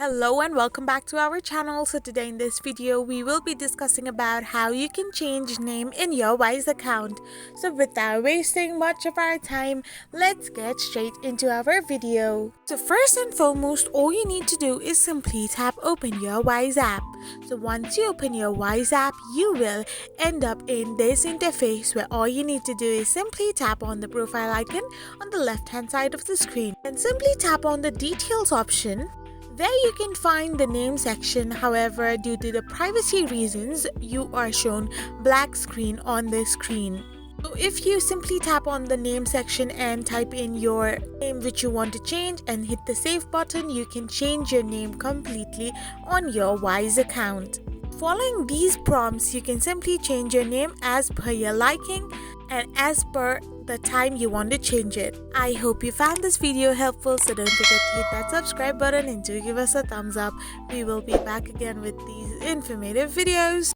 Hello and welcome back to our channel. So today in this video we will be discussing about how you can change name in your Wise account. So without wasting much of our time, let's get straight into our video. So first and foremost, all you need to do is simply tap open your Wise app. So once you open your Wise app, you will end up in this interface where all you need to do is simply tap on the profile icon on the left hand side of the screen and simply tap on the details option. There you can find the name section. However, due to the privacy reasons, you are shown black screen on the screen. So if you simply tap on the name section and type in your name which you want to change and hit the save button, you can change your name completely on your Wise account. Following these prompts, you can simply change your name as per your liking and as per the time you want to change it. I hope you found this video helpful, so don't forget to hit that subscribe button and do give us a thumbs up. We will be back again with these informative videos.